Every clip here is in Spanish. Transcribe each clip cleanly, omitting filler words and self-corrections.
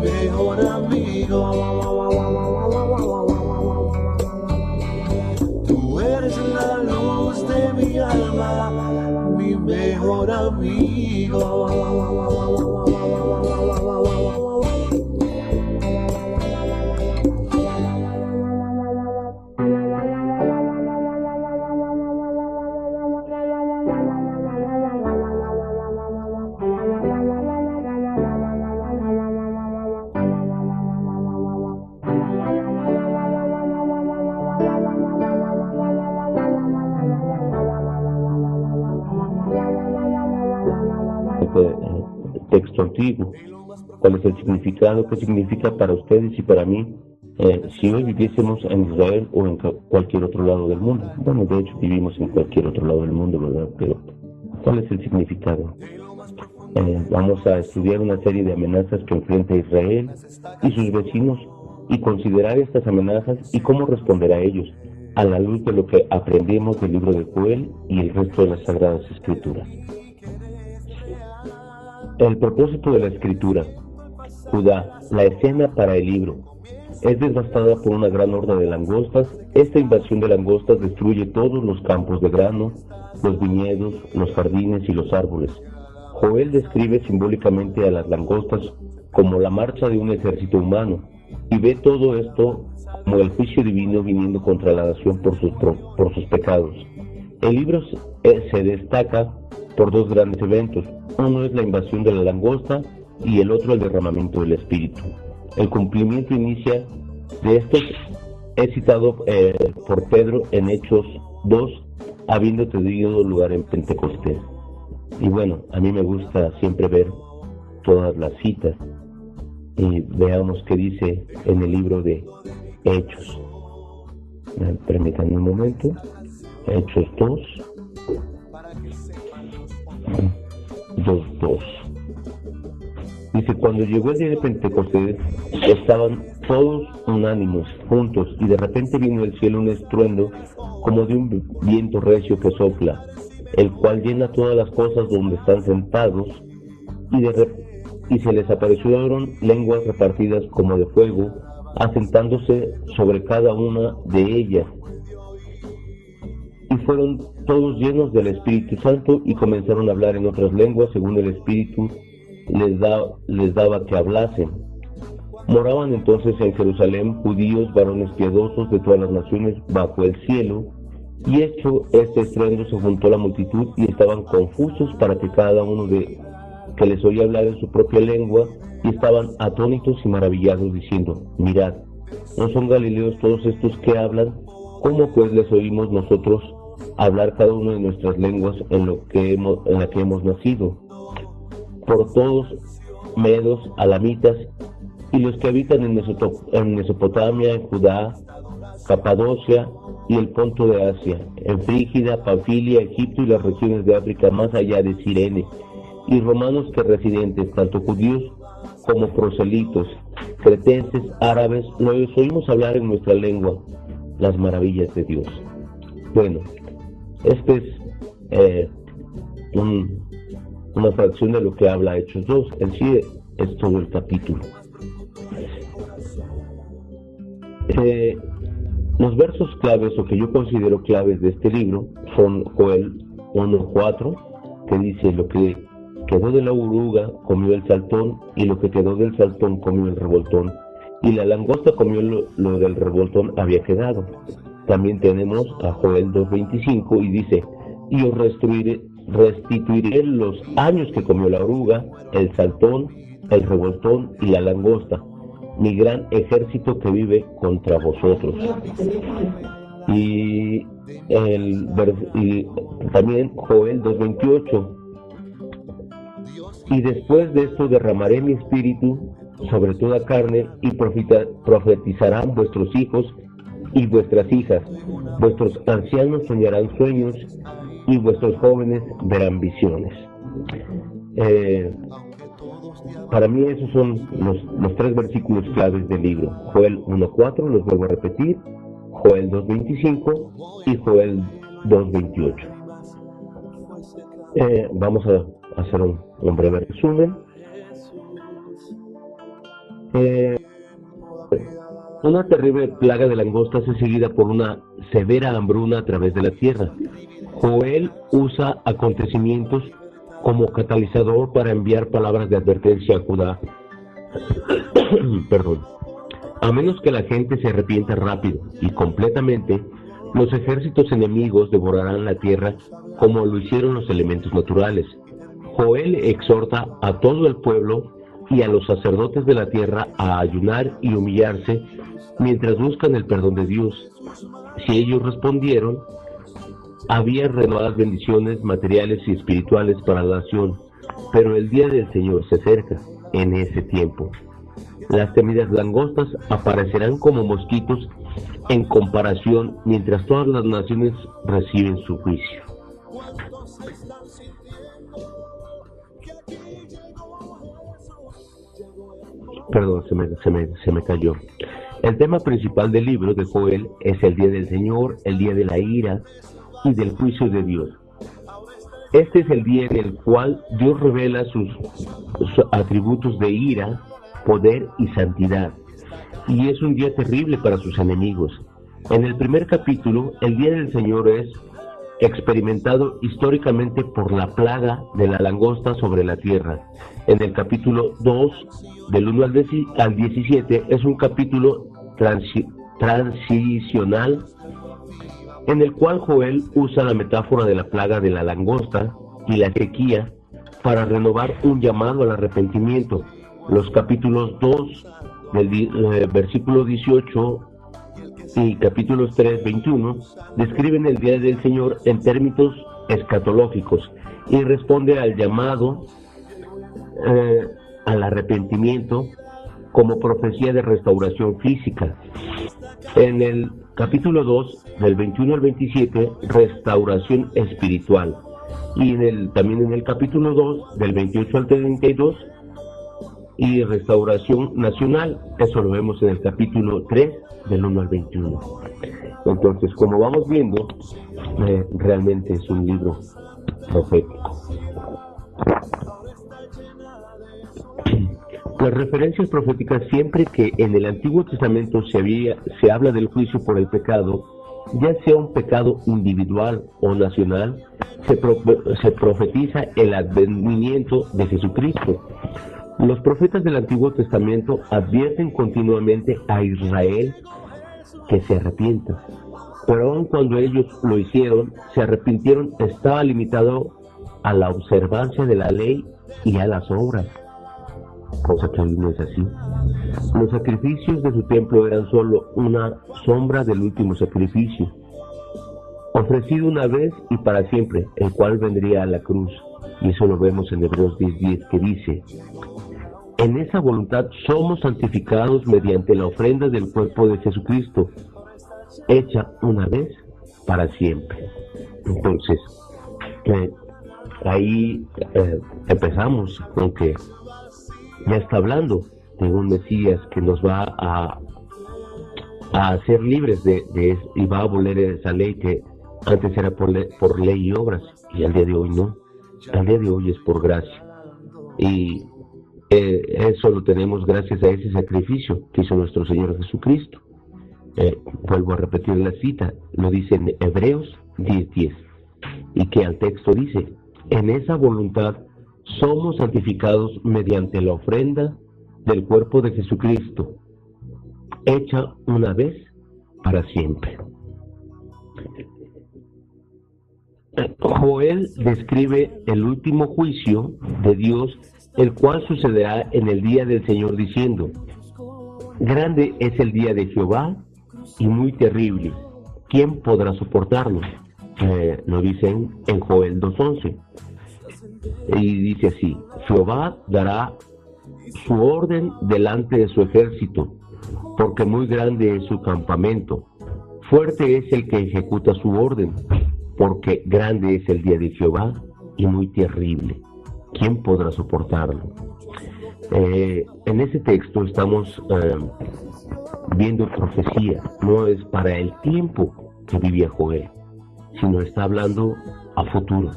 mejor amigo. Tú eres la luz de mi alma, mi mejor amigo. Texto antiguo, cuál es el significado, qué significa para ustedes y para mí, si hoy viviésemos en Israel o en cualquier otro lado del mundo. Bueno, de hecho vivimos en cualquier otro lado del mundo, ¿verdad? Pero ¿cuál es el significado? Vamos a estudiar una serie de amenazas que enfrenta Israel y sus vecinos y considerar estas amenazas y cómo responder a ellos, a la luz de lo que aprendemos del libro de Joel y el resto de las Sagradas Escrituras. El propósito de la escritura. Judá, la escena para el libro. Es devastada por una gran horda de langostas. Esta invasión de langostas destruye todos los campos de grano, los viñedos, los jardines y los árboles. Joel describe simbólicamente a las langostas como la marcha de un ejército humano y ve todo esto como el juicio divino viniendo contra la nación por sus pecados. El libro se destaca por dos grandes eventos. Uno es la invasión de la langosta y el otro el derramamiento del Espíritu. El cumplimiento inicia de estos es citado por Pedro en Hechos 2, habiendo tenido lugar en Pentecostés. Y bueno, a mí me gusta siempre ver todas las citas y veamos qué dice en el libro de Hechos. Permítanme un momento. Hechos 2:2. Dice, cuando llegó el día de Pentecostés, estaban todos unánimes, juntos, y de repente vino del cielo un estruendo como de un viento recio que sopla, el cual llena todas las cosas donde están sentados, y se les aparecieron lenguas repartidas como de fuego, asentándose sobre cada una de ellas. Y fueron todos llenos del Espíritu Santo y comenzaron a hablar en otras lenguas según el Espíritu les daba que hablasen. Moraban entonces en Jerusalén judíos, varones piadosos de todas las naciones bajo el cielo, y hecho este estruendo se juntó la multitud y estaban confusos para que cada uno que les oía hablar en su propia lengua, y estaban atónitos y maravillados diciendo, mirad, ¿no son galileos todos estos que hablan? ¿Cómo pues les oímos nosotros hablar cada uno de nuestras lenguas en la que hemos nacido? Por todos, medos, alamitas, y los que habitan en Mesopotamia, en Judá, Capadocia y el Ponto de Asia, en Frígida, Panfilia, Egipto y las regiones de África más allá de Cirene, y romanos que residentes, tanto judíos como proselitos, cretenses, árabes, los oímos hablar en nuestra lengua las maravillas de Dios. Bueno, este es una fracción de lo que habla Hechos 2, en sí es todo el capítulo. Los versos claves, o que yo considero claves de este libro, son Joel 1:4, que dice, lo que quedó de la oruga comió el saltón, y lo que quedó del saltón comió el revoltón, y la langosta comió lo del revoltón había quedado. También tenemos a Joel 2:25 y dice, y os restituiré los años que comió la oruga, el saltón, el revoltón y la langosta, mi gran ejército que vive contra vosotros. Y también Joel 2:28, y después de esto derramaré mi espíritu sobre toda carne, y profetizarán vuestros hijos y vuestras hijas, vuestros ancianos soñarán sueños, y vuestros jóvenes verán visiones. Para mí esos son los tres versículos claves del libro. Joel 1:4, los vuelvo a repetir, Joel 2:25 y Joel 2:28. Vamos a hacer un breve resumen. Eh, una terrible plaga de langostas es seguida por una severa hambruna a través de la tierra. Joel usa acontecimientos como catalizador para enviar palabras de advertencia a Judá. Perdón. A menos que la gente se arrepienta rápido y completamente, los ejércitos enemigos devorarán la tierra como lo hicieron los elementos naturales. Joel exhorta a todo el pueblo y a los sacerdotes de la tierra a ayunar y humillarse mientras buscan el perdón de Dios. Si ellos respondieron, había renovadas bendiciones materiales y espirituales para la nación, pero el día del Señor se acerca en ese tiempo. Las temidas langostas aparecerán como mosquitos en comparación mientras todas las naciones reciben su juicio. Perdón, se me cayó. El tema principal del libro de Joel es el día del Señor, el día de la ira y del juicio de Dios. Este es el día en el cual Dios revela sus atributos de ira, poder y santidad. Y es un día terrible para sus enemigos. En el primer capítulo, el día del Señor es experimentado históricamente por la plaga de la langosta sobre la tierra. En el capítulo 2, del 1 al 17, es un capítulo transicional en el cual Joel usa la metáfora de la plaga de la langosta y la sequía para renovar un llamado al arrepentimiento. Los capítulos 2 del versículo 18 y capítulos 3, 21 describen el día del Señor en términos escatológicos y responde al llamado al arrepentimiento como profecía de restauración física. En el capítulo 2, del 21 al 27, restauración espiritual. Y también en el capítulo 2, del 28 al 32, y restauración nacional. Eso lo vemos en el capítulo 3, del 1 al 21. Entonces, como vamos viendo, realmente es un libro profético. Las referencias proféticas, siempre que en el Antiguo Testamento se habla del juicio por el pecado, ya sea un pecado individual o nacional, se profetiza el advenimiento de Jesucristo. Los profetas del Antiguo Testamento advierten continuamente a Israel que se arrepienta, pero aun cuando ellos lo hicieron, se arrepintieron, estaba limitado a la observancia de la ley y a las obras, cosa que hoy no es así. Los sacrificios de su templo eran solo una sombra del último sacrificio, ofrecido una vez y para siempre, el cual vendría a la cruz. Y eso lo vemos en Hebreos 10:10, que dice: en esa voluntad somos santificados mediante la ofrenda del cuerpo de Jesucristo, hecha una vez para siempre. Entonces, ahí empezamos con que ya está hablando de un Mesías que nos va a hacer libres y va a abolir esa ley que antes era por ley y obras, y al día de hoy no. Al día de hoy es por gracia. Y eso lo tenemos gracias a ese sacrificio que hizo nuestro Señor Jesucristo. Vuelvo a repetir la cita, lo dice en Hebreos 10:10, y que al texto dice: en esa voluntad somos santificados mediante la ofrenda del cuerpo de Jesucristo, hecha una vez para siempre. Joel describe el último juicio de Dios, el cual sucederá en el día del Señor, diciendo: grande es el día de Jehová y muy terrible, ¿quién podrá soportarlo? Lo dicen en Joel 2:11, y dice así: Jehová dará su orden delante de su ejército, porque muy grande es su campamento. Fuerte es el que ejecuta su orden, porque grande es el día de Jehová y muy terrible, ¿quién podrá soportarlo? En ese texto estamos viendo profecía. No es para el tiempo que vivía Joel, sino está hablando a futuro.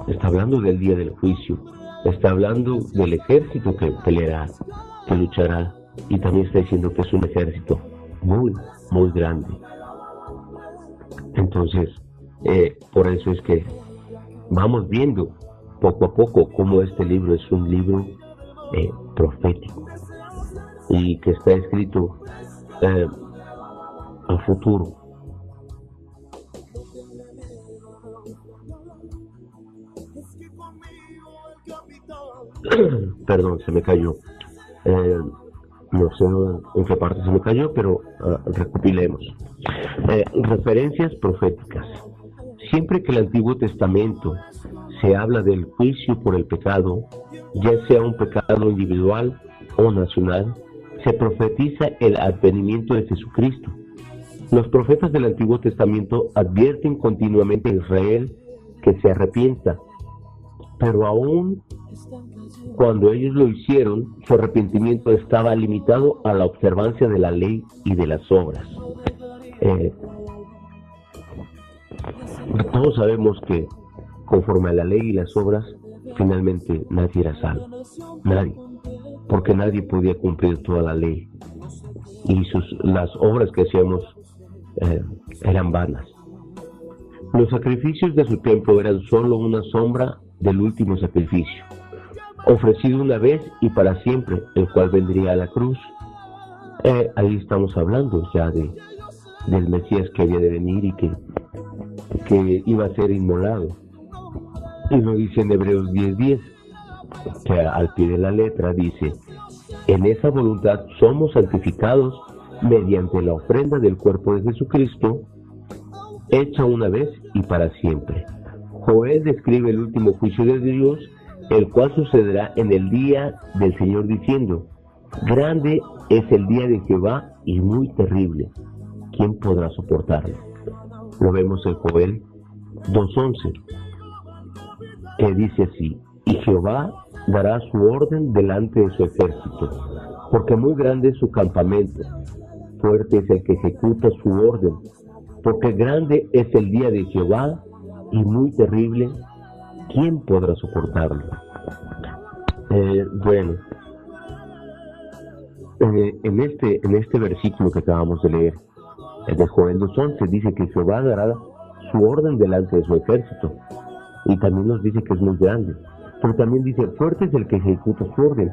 Está hablando del día del juicio. Está hablando del ejército que peleará, que luchará, y también está diciendo que es un ejército muy, muy grande. Entonces, por eso es que vamos viendo poco a poco cómo este libro es un libro profético y que está escrito al futuro. Perdón, se me cayó. No sé en qué parte se me cayó, pero recopilemos. Referencias proféticas. Siempre que el Antiguo Testamento se habla del juicio por el pecado, ya sea un pecado individual o nacional, se profetiza el advenimiento de Jesucristo. Los profetas del Antiguo Testamento advierten continuamente a Israel que se arrepienta, pero aún cuando ellos lo hicieron, su arrepentimiento estaba limitado a la observancia de la ley y de las obras. Todos sabemos que conforme a la ley y las obras, finalmente nadie era salvo. Nadie. Porque nadie podía cumplir toda la ley. Y las obras que hacíamos eran vanas. Los sacrificios de su templo eran solo una sombra del último sacrificio, ofrecido una vez y para siempre, el cual vendría a la cruz. Ahí estamos hablando ya del Mesías que había de venir y que iba a ser inmolado. Y lo dice en Hebreos 10:10, que al pie de la letra dice: en esa voluntad somos santificados mediante la ofrenda del cuerpo de Jesucristo, hecha una vez y para siempre. Joel describe el último juicio de Dios, el cual sucederá en el día del Señor, diciendo: grande es el día de Jehová y muy terrible. ¿Quién podrá soportarlo? Lo vemos en Joel 2:11, que dice así: y Jehová dará su orden delante de su ejército, porque muy grande es su campamento, fuerte es el que ejecuta su orden, porque grande es el día de Jehová y muy terrible. ¿Quién podrá soportarlo? En este versículo que acabamos de leer, el de Joel 2:11, dice que Jehová dará su orden delante de su ejército, y también nos dice que es muy grande, pero también dice: fuerte es el que ejecuta su orden.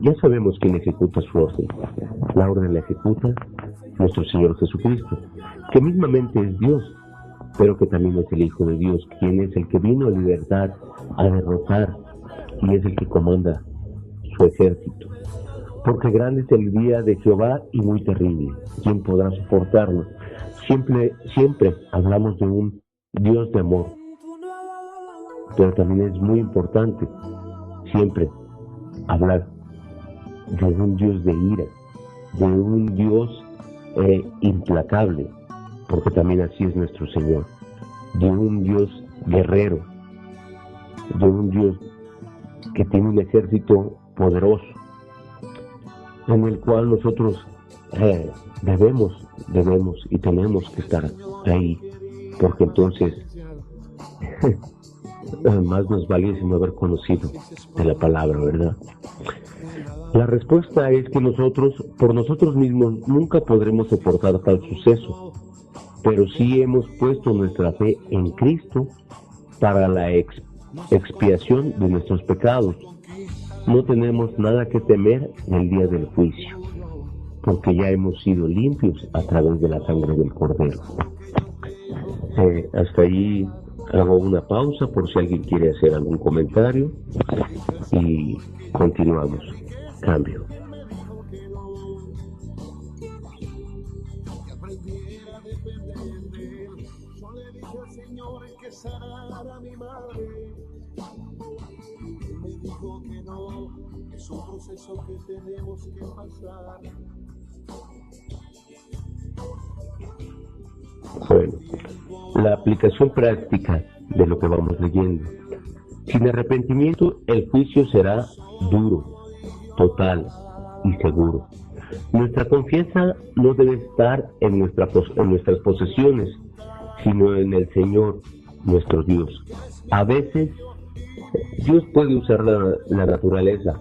Ya sabemos quién ejecuta su orden. La orden la ejecuta nuestro Señor Jesucristo, que mismamente es Dios, pero que también es el Hijo de Dios, quien es el que vino a libertad, a derrotar, y es el que comanda su ejército. Porque grande es el día de Jehová y muy terrible. ¿Quién podrá soportarlo? Siempre hablamos de un Dios de amor, pero también es muy importante siempre hablar de un Dios de ira, de un Dios implacable, porque también así es nuestro Señor, de un Dios guerrero, de un Dios que tiene un ejército poderoso, en el cual nosotros debemos y tenemos que estar ahí, porque entonces más nos valiese no haber conocido de la palabra, ¿verdad? La respuesta es que nosotros, por nosotros mismos, nunca podremos soportar tal suceso, pero sí hemos puesto nuestra fe en Cristo para la expiación de nuestros pecados. No tenemos nada que temer en el día del juicio, porque ya hemos sido limpios a través de la sangre del Cordero. Hasta ahí hago una pausa por si alguien quiere hacer algún comentario y continuamos. Cambio. Que tenemos que pasar. Bueno, la aplicación práctica de lo que vamos leyendo. Sin arrepentimiento, el juicio será duro, total y seguro. Nuestra confianza no debe estar en nuestras posesiones, sino en el Señor, nuestro Dios. A veces Dios puede usar la naturaleza,